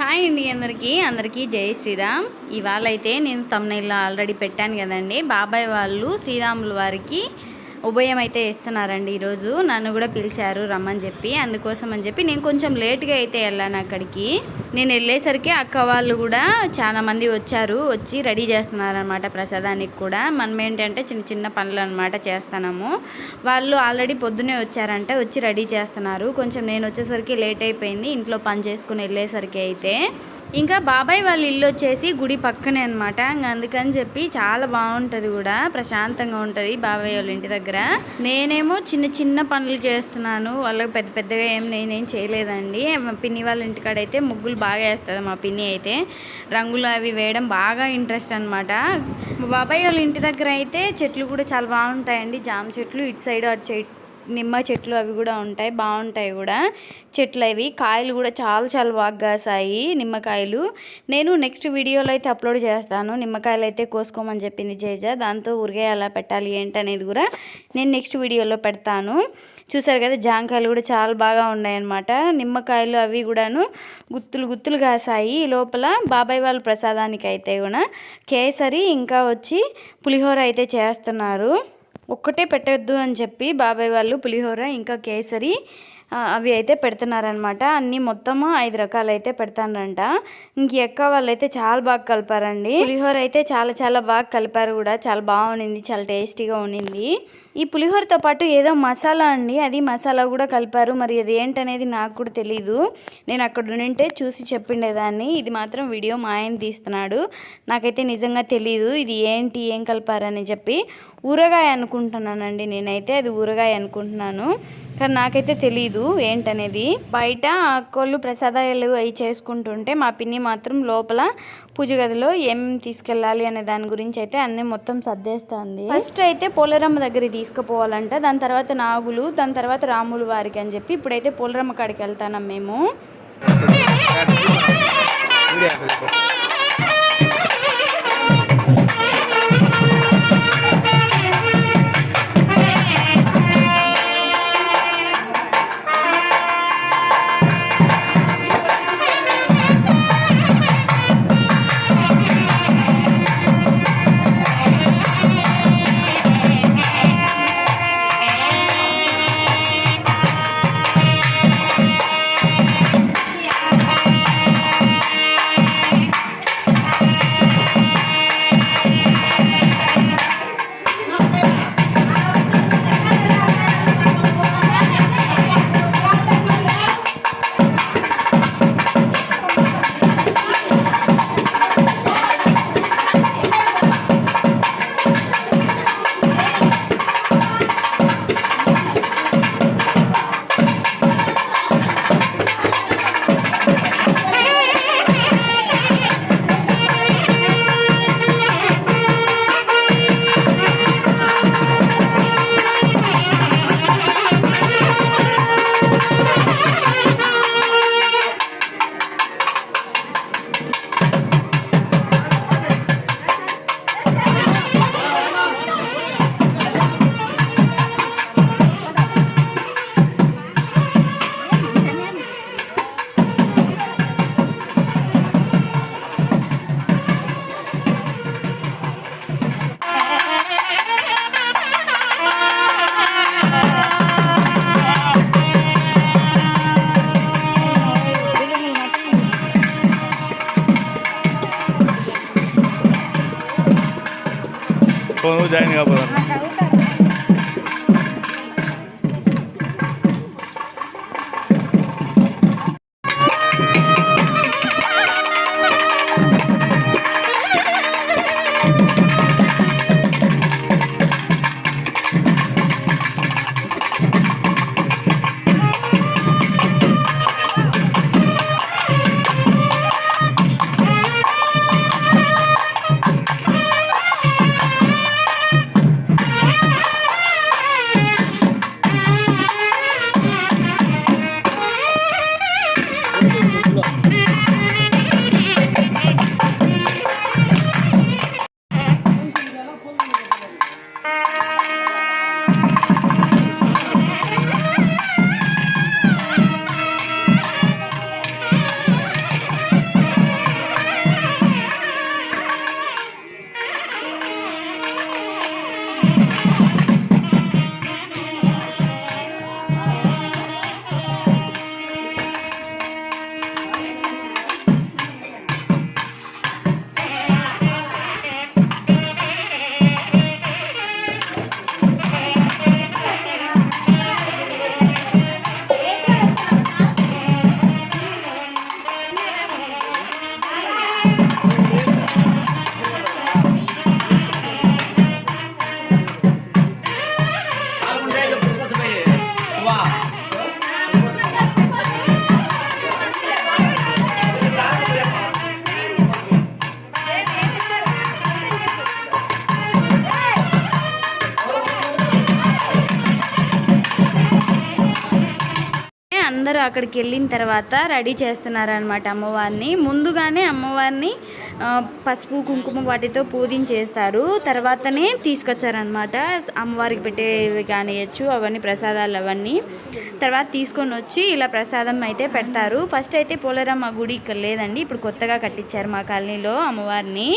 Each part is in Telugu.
హాయ్ అండి అందరికీ జై శ్రీరామ్. ఇవాళ అయితే నేను తమ్నైల్లో ఆల్రెడీ పెట్టాను కదండి. బాబాయ్ వాళ్ళు శ్రీరాముల వారికి ఉభయం అయితే ఇస్తున్నారండి. ఈరోజు నన్ను కూడా పిలిచారు రమ్మని చెప్పి, అందుకోసం అని చెప్పి నేను కొంచెం లేట్గా అయితే వెళ్ళాను అక్కడికి. నేను వెళ్ళేసరికి అక్క వాళ్ళు కూడా చాలా మంది వచ్చి రెడీ చేస్తున్నారనమాట ప్రసాదానికి కూడా. మనం ఏంటంటే చిన్న చిన్న పనులు అనమాట చేస్తున్నాము. వాళ్ళు ఆల్రెడీ పొద్దునే వచ్చి రెడీ చేస్తున్నారు. కొంచెం నేను వచ్చేసరికి లేట్ అయిపోయింది, ఇంట్లో పని చేసుకుని వెళ్ళేసరికి అయితే. ఇంకా బాబాయ్ వాళ్ళ ఇల్లు వచ్చేసి గుడి పక్కనే అనమాట. అందుకని చెప్పి చాలా బాగుంటుంది కూడా, ప్రశాంతంగా ఉంటుంది బాబాయ్ వాళ్ళ ఇంటి దగ్గర. నేనేమో చిన్న చిన్న పనులు చేస్తున్నాను, వాళ్ళకి పెద్దగా నేనేం చేయలేదండి. పిన్ని వాళ్ళ ఇంటికాడ అయితే ముగ్గులు బాగా వేస్తుంది మా పిన్ని అయితే. రంగులు అవి వేయడం బాగా ఇంట్రెస్ట్ అనమాట. బాబాయ్ వాళ్ళ ఇంటి దగ్గర అయితే చెట్లు కూడా చాలా బాగుంటాయండి. జామ చెట్లు ఇటు సైడ్ అటు సైడ్ నిమ్మ చెట్లు అవి కూడా ఉంటాయి, బాగుంటాయి కూడా చెట్లు. అవి కాయలు కూడా చాలా బాగా కాసాయి నిమ్మకాయలు. నేను నెక్స్ట్ వీడియోలో అయితే అప్లోడ్ చేస్తాను. నిమ్మకాయలు అయితే కోసుకోమని చెప్పింది జేజ, దాంతో ఊరికే ఎలా పెట్టాలి ఏంటనేది కూడా నేను నెక్స్ట్ వీడియోలో పెడతాను. చూసారు కదా, జాంకాయలు కూడా చాలా బాగా ఉన్నాయన్నమాట. నిమ్మకాయలు అవి కూడాను గుత్తులు కాసాయి. లోపల బాబాయ్ వాళ్ళ ప్రసాదానికి అయితే కూడా కేసరి ఇంకా వచ్చి పులిహోర అయితే చేస్తున్నారు. ఒక్కటే పెట్టద్దు అని చెప్పి బాబాయ్ వాళ్ళు పులిహోర ఇంకా కేసరి అవి అయితే పెడుతున్నారనమాట. అన్నీ మొత్తము 5 రకాలు అయితే పెడతానంట. ఇంక ఎక్క వాళ్ళు అయితే చాలా బాగా కలిపారండి. పులిహోర అయితే చాలా బాగా కలిపారు కూడా, చాలా బాగుండింది, చాలా టేస్టీగా ఉండింది. ఈ పులిహోరతో పాటు ఏదో మసాలా అండి, అది మసాలా కూడా కలిపారు. మరి అది ఏంటనేది నాకు కూడా తెలీదు. నేను అక్కడ ఉంటే చూసి చెప్పిండేదాన్ని. ఇది మాత్రం వీడియో మా ఆయన తీస్తున్నాడు. నాకైతే నిజంగా తెలీదు ఇది ఏంటి, ఏం కలిపారని చెప్పి. ఊరగాయ అనుకుంటున్నానండి నేనైతే, అది ఊరగాయ అనుకుంటున్నాను, కానీ నాకైతే తెలీదు ఏంటనేది. బయట అక్కోళ్ళు ప్రసాదాలు అవి చేసుకుంటుంటే మా పిన్ని మాత్రం లోపల పూజ గదిలో ఏం తీసుకెళ్ళాలి అనే దాని గురించి అయితే అన్నీ మొత్తం సర్దేస్తుంది. ఫస్ట్ అయితే పోలేరమ్మ దగ్గర తీసుకుపోవాలంట, దాని తర్వాత నాగులు, దాని తర్వాత రాములు వారికి అని చెప్పి ఇప్పుడైతే పోలేరమ్మ కాడికి వెళ్తాం మేము. జాయిన్ కాబోతున్నా. అక్కడికి వెళ్ళిన తర్వాత రెడీ చేస్తున్నారనమాట అమ్మవారిని. ముందుగానే అమ్మవారిని పసుపు కుంకుమ వాటితో పూజించేస్తారు, తర్వాతనే తీసుకొచ్చారనమాట. అమ్మవారికి పెట్టేవి కానియచ్చు అవన్నీ ప్రసాదాలు అవన్నీ తర్వాత తీసుకొని వచ్చి ఇలా ప్రసాదం అయితే పెడతారు. ఫస్ట్ అయితే పోలేరమ్మ గుడి ఇక్కడ లేదండి, ఇప్పుడు కొత్తగా కట్టించారు మా కాలనీలో అమ్మవారిని.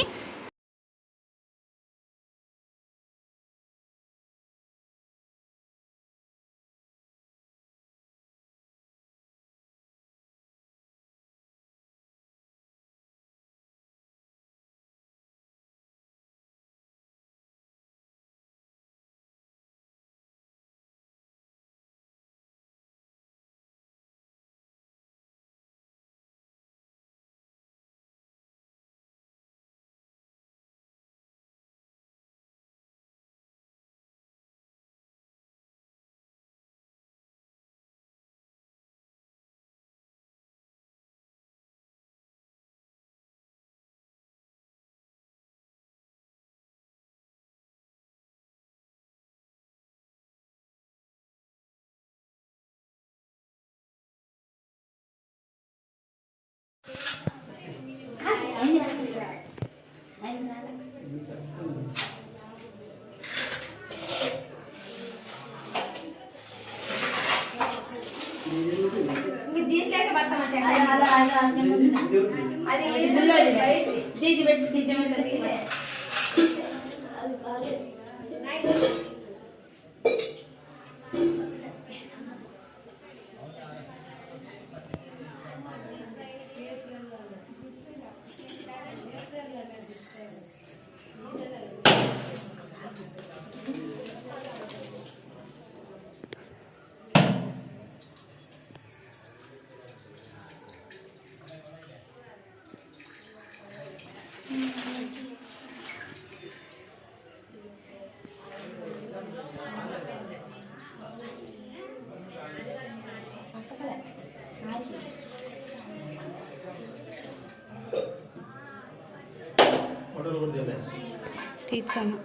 తీర్చాను.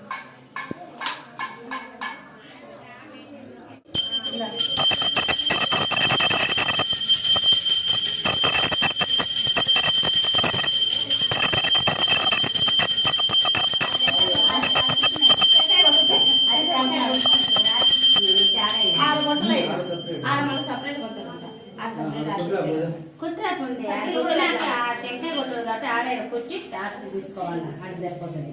తీసుకోవాలి అది సరిపోతుంది.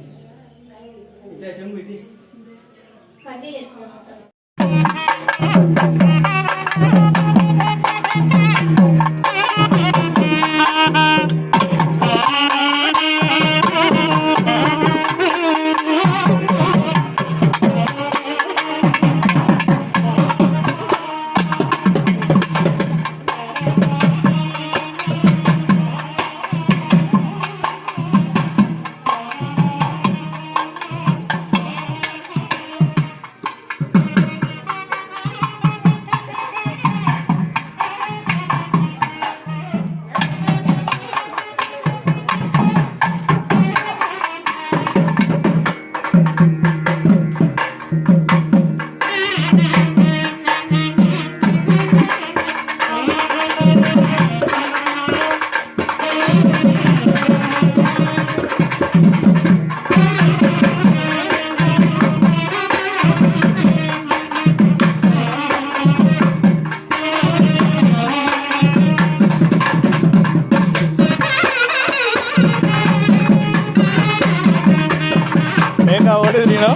What is it, you know?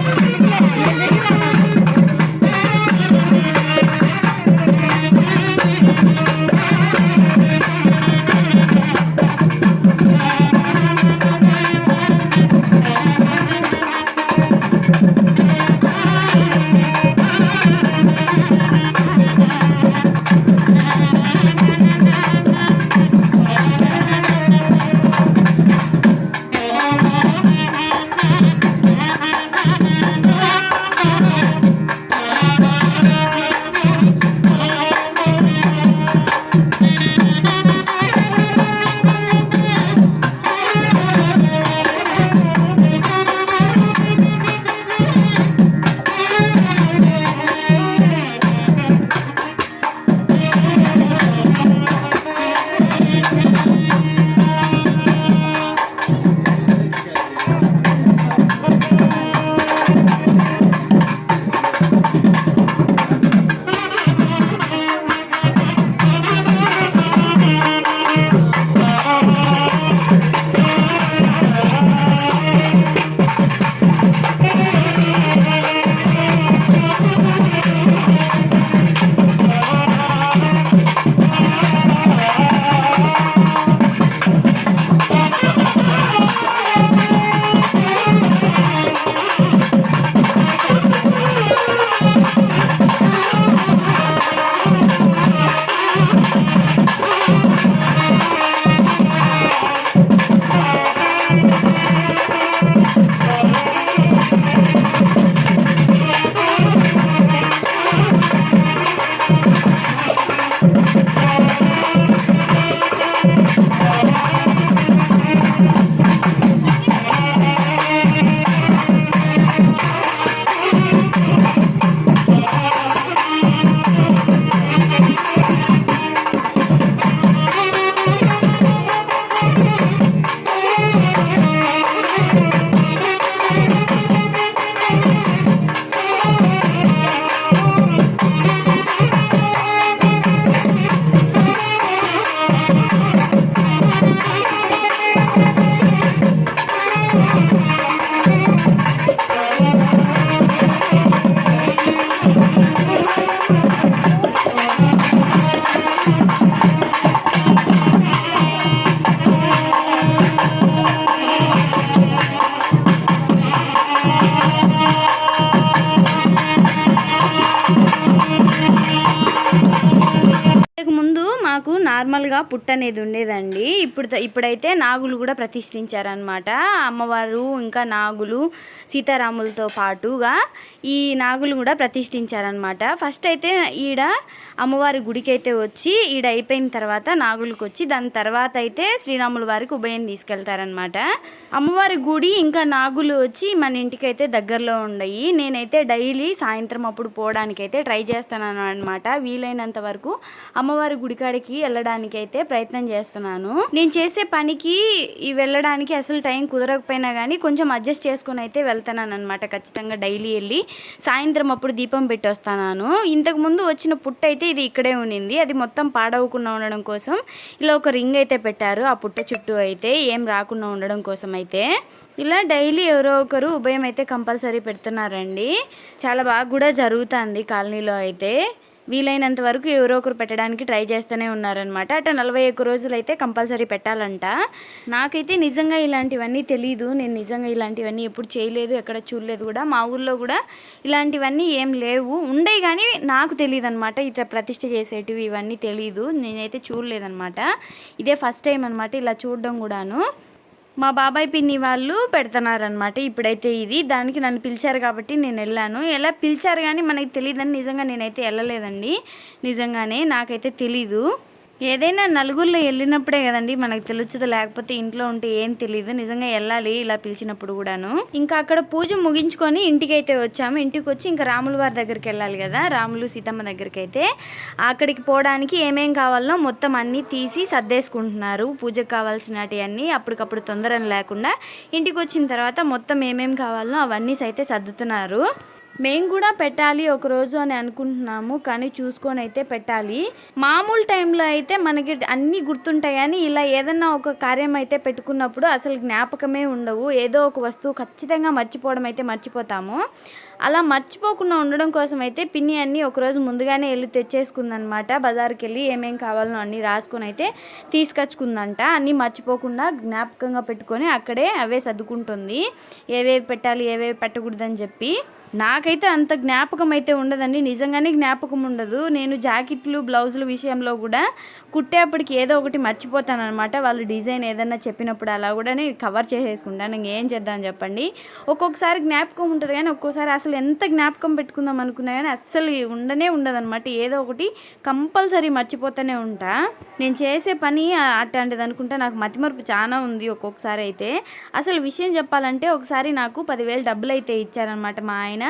నార్మల్గా పుట్ట అనేది ఉండేదండి. ఇప్పుడైతే నాగులు కూడా ప్రతిష్ఠించారనమాట. అమ్మవారు ఇంకా నాగులు సీతారాములతో పాటుగా ఈ నాగులు కూడా ప్రతిష్ఠించారనమాట. ఫస్ట్ అయితే ఈడ అమ్మవారి గుడికి అయితే వచ్చి ఈడ అయిపోయిన తర్వాత నాగులకు వచ్చి దాని తర్వాత అయితే శ్రీరాముల వారికి ఉభయం తీసుకెళ్తారనమాట. అమ్మవారి గుడి ఇంకా నాగులు వచ్చి మన ఇంటికి అయితే దగ్గరలో ఉండయి. నేనైతే డైలీ సాయంత్రం అప్పుడు పోవడానికి అయితే ట్రై చేస్తున్నాను అనమాట. వీలైనంత వరకు అమ్మవారి గుడికాడికి వెళ్ళడానికి అయితే ప్రయత్నం చేస్తున్నాను. నేను చేసే పనికి వెళ్ళడానికి అసలు టైం కుదరకపోయినా కానీ కొంచెం అడ్జస్ట్ చేసుకుని అయితే వెళ్తున్నాను అనమాట. ఖచ్చితంగా డైలీ వెళ్ళి సాయంత్రం అప్పుడు దీపం పెట్టి వస్తున్నాను. ఇంతకుముందు వచ్చిన పుట్ట అయితే ఇది ఇక్కడే ఉండింది. అది మొత్తం పాడవకుండా ఉండడం కోసం ఇలా ఒక రింగ్ అయితే పెట్టారు. ఆ పుట్ట చుట్టూ అయితే ఏం రాకుండా ఉండడం కోసం అయితే ఇలా డైలీ ఎవరో ఒకరు ఉభయం అయితే కంపల్సరీ పెడుతున్నారండి. చాలా బాగా కూడా జరుగుతుంది కాలనీలో అయితే. వీలైనంత వరకు ఎవరో ఒకరు పెట్టడానికి ట్రై చేస్తూనే ఉన్నారనమాట. అట్లా 41 రోజులు అయితే కంపల్సరీ పెట్టాలంట. నాకైతే నిజంగా ఇలాంటివన్నీ తెలీదు. నేను నిజంగా ఇలాంటివన్నీ ఎప్పుడు చేయలేదు, ఎక్కడ చూడలేదు కూడా. మా ఊర్లో కూడా ఇలాంటివన్నీ ఏం లేవు, ఉండేవి కానీ నాకు తెలియదు అనమాట. ఇట్లా ప్రతిష్ఠ చేసేటివి ఇవన్నీ తెలీదు, నేనైతే చూడలేదన్నమాట. ఇదే ఫస్ట్ టైం అనమాట ఇలా చూడడం కూడాను. మా బాబాయ్ పిన్ని వాళ్ళు పెడుతున్నారనమాట ఇప్పుడైతే ఇది. దానికి నన్ను పిలిచారు కాబట్టి నేను వెళ్ళాను. ఎలా పిలిచారు కానీ మనకి తెలియదని నిజంగా నేనైతే వెళ్ళలేదండి. నిజంగానే నాకైతే తెలీదు. ఏదైనా నలుగురిలో వెళ్ళినప్పుడే కదండి మనకు తెలుస్తుంది, లేకపోతే ఇంట్లో ఉంటే ఏం తెలియదు. నిజంగా వెళ్ళాలి ఇలా పిలిచినప్పుడు కూడాను. ఇంకా అక్కడ పూజ ముగించుకొని ఇంటికి అయితే వచ్చాము. ఇంటికి వచ్చి ఇంకా రాముల వారి దగ్గరికి వెళ్ళాలి కదా, రాములు సీతమ్మ దగ్గరికి అయితే. అక్కడికి పోవడానికి ఏమేం కావాలనో మొత్తం అన్నీ తీసి సర్దేసుకుంటున్నారు. పూజకు కావాల్సినవి అన్నీ అప్పటికప్పుడు తొందర లేకుండా ఇంటికి వచ్చిన తర్వాత మొత్తం ఏమేం కావాలనో అవన్నీ అయితే సర్దుతున్నారు. మేము కూడా పెట్టాలి ఒకరోజు అని అనుకుంటున్నాము, కానీ చూసుకొని అయితే పెట్టాలి. మామూలు టైంలో అయితే మనకి అన్నీ గుర్తుంటాయి, కానీ ఇలా ఏదన్నా ఒక కార్యం అయితే పెట్టుకున్నప్పుడు అసలు జ్ఞాపకమే ఉండవు. ఏదో ఒక వస్తువు ఖచ్చితంగా మర్చిపోవడం అయితే మర్చిపోతాము. అలా మర్చిపోకుండా ఉండడం కోసం అయితే పిన్ని అన్నీ ఒకరోజు ముందుగానే వెళ్ళి తెచ్చేసుకుందనమాట. బజార్కి వెళ్ళి ఏమేం కావాలనో అన్నీ రాసుకొని అయితే తీసుకొచ్చుకుందంట. అన్నీ మర్చిపోకుండా జ్ఞాపకంగా పెట్టుకొని అక్కడే అవే సర్దుకుంటుంది, ఏవేవి పెట్టాలి ఏవేవి పెట్టకూడదని చెప్పి. నాకైతే అంత జ్ఞాపకం అయితే ఉండదండి, నిజంగానే జ్ఞాపకం ఉండదు. నేను జాకెట్లు బ్లౌజుల విషయంలో కూడా కుట్టేపటికి ఏదో ఒకటి మర్చిపోతాను అనమాట. వాళ్ళు డిజైన్ ఏదన్నా చెప్పినప్పుడు అలా కూడా నేను కవర్ చేసేసుకుంటాను. ఇంకేం చేద్దాం చెప్పండి. ఒక్కొక్కసారి జ్ఞాపకం ఉంటుంది కానీ ఒక్కోసారి అసలు ఎంత జ్ఞాపకం పెట్టుకుందాం అనుకున్నా కానీ అస్సలు ఉండదన్నమాట. ఏదో ఒకటి కంపల్సరీ మర్చిపోతూనే ఉంటా. నేను చేసే పని అట్లాంటిది అనుకుంటా. నాకు మతిమరుపు చాలా ఉంది ఒక్కొక్కసారి అయితే. అసలు విషయం చెప్పాలంటే ఒకసారి నాకు 10,000 డబ్బులు అయితే ఇచ్చారనమాట మా ఆయన.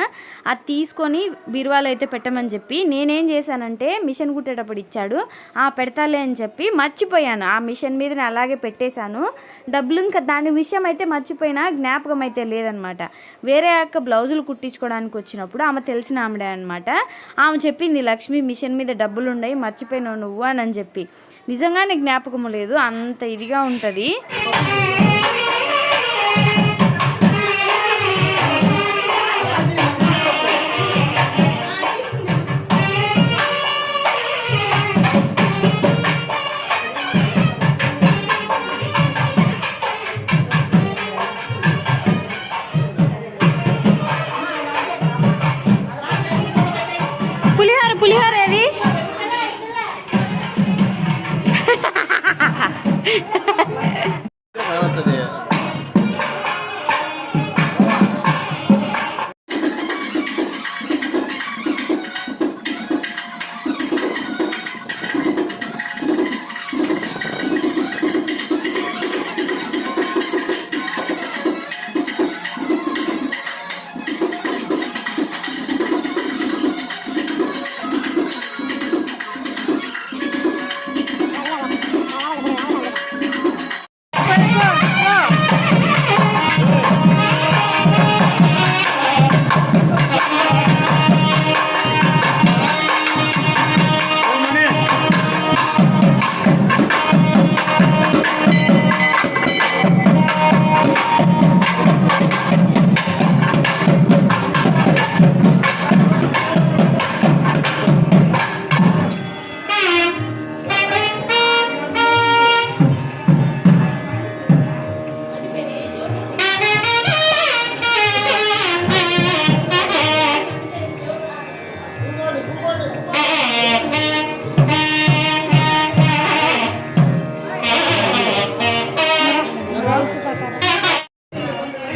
అది తీసుకొని బీరువాలో అయితే పెట్టమని చెప్పి నేనేం చేశానంటే మిషన్ కుట్టేటప్పుడు ఇచ్చాడు, పెడతాలే అని చెప్పి మర్చిపోయాను. ఆ మిషన్ మీద అలాగే పెట్టేశాను డబ్బులు. ఇంకా దాని విషయం అయితే మర్చిపోయినా, జ్ఞాపకం అయితే లేదనమాట. వేరే అక్క బ్లౌజులు కుట్టించుకోవడానికి వచ్చినప్పుడు ఆమె తెలిసిన ఆమెడే అనమాట. ఆమె చెప్పింది, లక్ష్మి మిషన్ మీద డబ్బులు ఉన్నాయి మర్చిపోయినావు నువ్వు అని చెప్పి. నిజంగానే జ్ఞాపకం లేదు, అంత ఇదిగా ఉంటుంది. పులిహోర ఏది?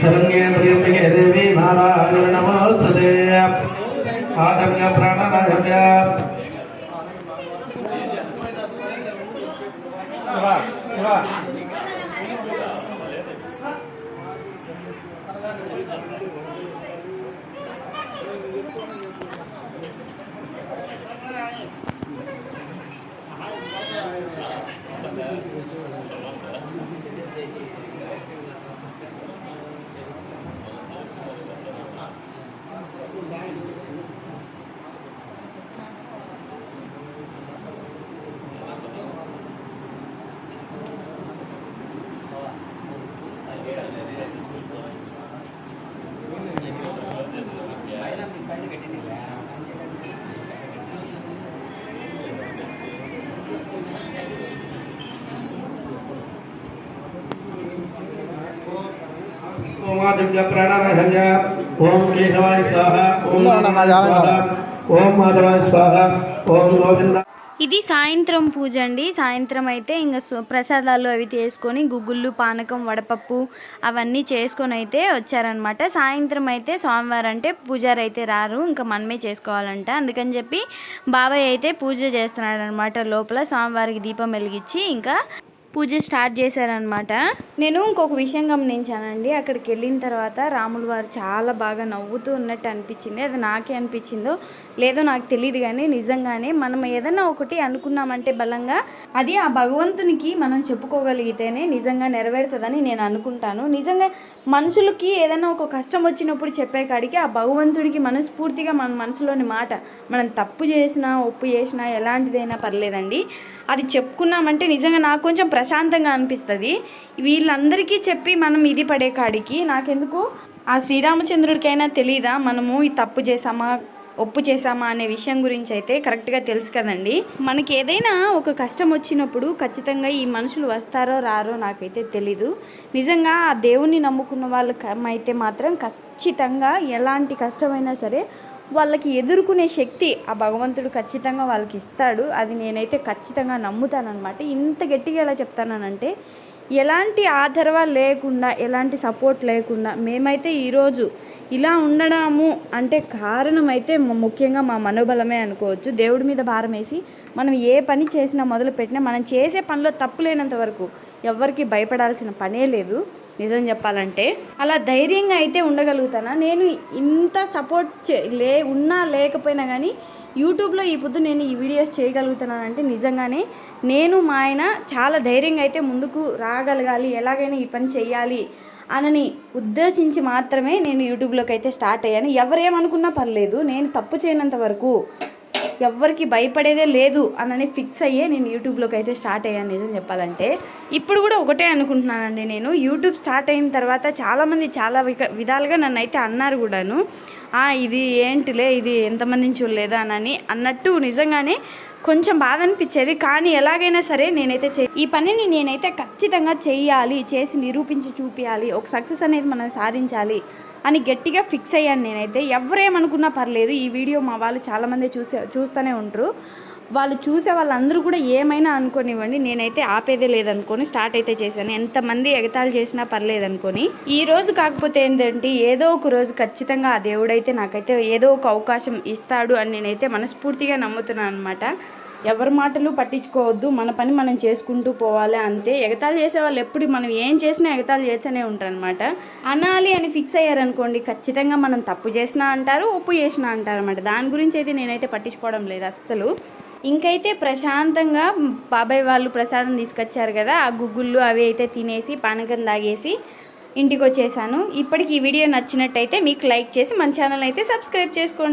శరణ్యే త్ర్యంబకే దేవి నారాయణ నమోస్తుతే ఆచమ్య ప్రాణాయామ్య ఓం ఆచమ్య ప్రాణాయామ్య ఓం కేశవాయ స్వాహ ఓం నారాయణాయ స్వాహ ఓం మాధవాయ స్వాహ ఓం గోవింద. ఇది సాయంత్రం పూజ అండి. సాయంత్రం అయితే ఇంకా ప్రసాదాలు అవి తీసుకొని గుగ్గుళ్ళు, పానకం, వడపప్పు అవన్నీ చేసుకొని అయితే వచ్చారనమాట. సాయంత్రం అయితే స్వామివారు అంటే పూజారి అయితే రారు, ఇంకా మనమే చేసుకోవాలంట. అందుకని చెప్పి బాబాయ్ అయితే పూజ చేస్తున్నాడు అనమాట. లోపల స్వామివారికి దీపం వెలిగించి ఇంకా పూజ స్టార్ట్ చేశారనమాట. నేను ఇంకొక విషయం గమనించానండి. అక్కడికి వెళ్ళిన తర్వాత రాముల వారు చాలా బాగా నవ్వుతూ ఉన్నట్టు అనిపించింది. అది నాకే అనిపించిందో లేదో నాకు తెలియదు, కానీ నిజంగానే మనం ఏదైనా ఒకటి అనుకున్నామంటే బలంగా అది ఆ భగవంతునికి మనం చెప్పుకోగలిగితేనే నిజంగా నెరవేరుతుందని నేను అనుకుంటాను. నిజంగా మనుషులకి ఏదైనా ఒక కష్టం వచ్చినప్పుడు చెప్పే కాడికి ఆ భగవంతుడికి మనస్ఫూర్తిగా మన మనసులోని మాట, మనం తప్పు చేసినా ఒప్పు చేసినా ఎలాంటిదైనా పర్లేదండి, అది చెప్పుకున్నామంటే నిజంగా నాకు కొంచెం ప్రశాంతంగా అనిపిస్తుంది. వీళ్ళందరికీ చెప్పి మనం ఇది పడే కాడికి నాకెందుకు ఆ శ్రీరామచంద్రుడికైనా తెలీదా మనము ఈ తప్పు చేసామా ఒప్పు చేసామా అనే విషయం గురించి అయితే కరెక్ట్గా తెలుసు కదండి. మనకి ఏదైనా ఒక కష్టం వచ్చినప్పుడు ఖచ్చితంగా ఈ మనుషులు వస్తారో రారో నాకైతే తెలీదు. నిజంగా ఆ దేవుణ్ణి నమ్ముకున్న వాళ్ళకైతే మాత్రం ఖచ్చితంగా ఎలాంటి కష్టమైనా సరే వాళ్ళకి ఎదుర్కొనే శక్తి ఆ భగవంతుడు ఖచ్చితంగా వాళ్ళకి ఇస్తాడు. అది నేనైతే ఖచ్చితంగా నమ్ముతానన్నమాట. ఇంత గట్టిగా ఎలా చెప్తానంటే ఎలాంటి ఆదరవ లేకుండా, ఎలాంటి సపోర్ట్ లేకుండా మేమైతే ఈరోజు ఇలా ఉండడము అంటే కారణం అయితే ముఖ్యంగా మా మనోబలమే అనుకోవచ్చు. దేవుడి మీద భారం వేసి మనం ఏ పని చేసినా మొదలుపెట్టినా మనం చేసే పనిలో తప్పు లేనంత వరకు ఎవరికి భయపడాల్సిన పనే లేదు. నిజం చెప్పాలంటే అలా ధైర్యంగా అయితే ఉండగలుగుతానా. నేను ఇంత సపోర్ట్ ఉన్నా లేకపోయినా కానీ యూట్యూబ్లో ఈ పొద్దు నేను ఈ వీడియోస్ చేయగలుగుతున్నానంటే నిజంగానే నేను మా ఆయన చాలా ధైర్యంగా అయితే ముందుకు రాగలగాలి, ఎలాగైనా ఈ పని చెయ్యాలి అని ఉద్దేశించి మాత్రమే నేను యూట్యూబ్లోకి అయితే స్టార్ట్ అయ్యాను. ఎవరేమనుకున్నా పర్లేదు, నేను తప్పు చేయనంత వరకు ఎవ్వరికి భయపడేదే లేదు అని ఫిక్స్ అయ్యే నేను యూట్యూబ్లోకి అయితే స్టార్ట్ అయ్యాను. నిజం చెప్పాలంటే ఇప్పుడు కూడా ఒకటే అనుకుంటున్నానండి, నేను యూట్యూబ్ స్టార్ట్ అయిన తర్వాత చాలామంది చాలా విధాలుగా నన్ను అయితే అన్నారు కూడాను, ఇది ఏంటిలే, ఇది ఎంతమందిని చూడలేదా అని అన్నట్టు నిజంగానే కొంచెం బాధ అనిపించేది. కానీ ఎలాగైనా సరే నేనైతే ఈ పనిని నేనైతే ఖచ్చితంగా చెయ్యాలి, చేసి నిరూపించి చూపించాలి, ఒక సక్సెస్ అనేది మనం సాధించాలి అని గట్టిగా ఫిక్స్ అయ్యాను నేనైతే. ఎవరేమనుకున్నా పర్లేదు, ఈ వీడియో మా వాళ్ళు చాలామంది చూస్తూనే ఉంటారు. వాళ్ళు చూసే వాళ్ళందరూ కూడా ఏమైనా అనుకోనివ్వండి, నేనైతే ఆపేదే లేదనుకొని స్టార్ట్ అయితే చేశాను. ఎంతమంది ఎగతాళి చేసినా పర్లేదనుకొని. ఈ రోజు కాకపోతే ఏంటంటే ఏదో ఒక రోజు ఖచ్చితంగా ఆ దేవుడైతే నాకైతే ఏదో ఒక అవకాశం ఇస్తాడు అని నేనైతే మనస్ఫూర్తిగా నమ్ముతున్నాను అనమాట. ఎవరి మాటలు పట్టించుకోవద్దు, మన పని మనం చేసుకుంటూ పోవాలి అంతే. ఎగతాళి చేసే వాళ్ళు ఎప్పుడు మనం ఏం చేసినా ఎగతాళి చేస్తూనే ఉంటారు అనమాట. అనాలి అని ఫిక్స్ అయ్యారనుకోండి, ఖచ్చితంగా మనం తప్పు చేసినా అంటారు, ఒప్పు చేసినా అంటారు అనమాట. దాని గురించి అయితే నేనైతే పట్టించుకోవడం లేదు అస్సలు. ఇంకైతే ప్రశాంతంగా బాబాయ్ వాళ్ళు ప్రసాదం తీసుకొచ్చారు కదా, ఆ గుగ్గుళ్ళు అవి అయితే తినేసి పానకం తాగేసి ఇంటికి వచ్చేసాను. ఇప్పటికి ఈ వీడియో నచ్చినట్టయితే మీకు లైక్ చేసి మన ఛానల్ అయితే సబ్స్క్రైబ్ చేసుకోండి.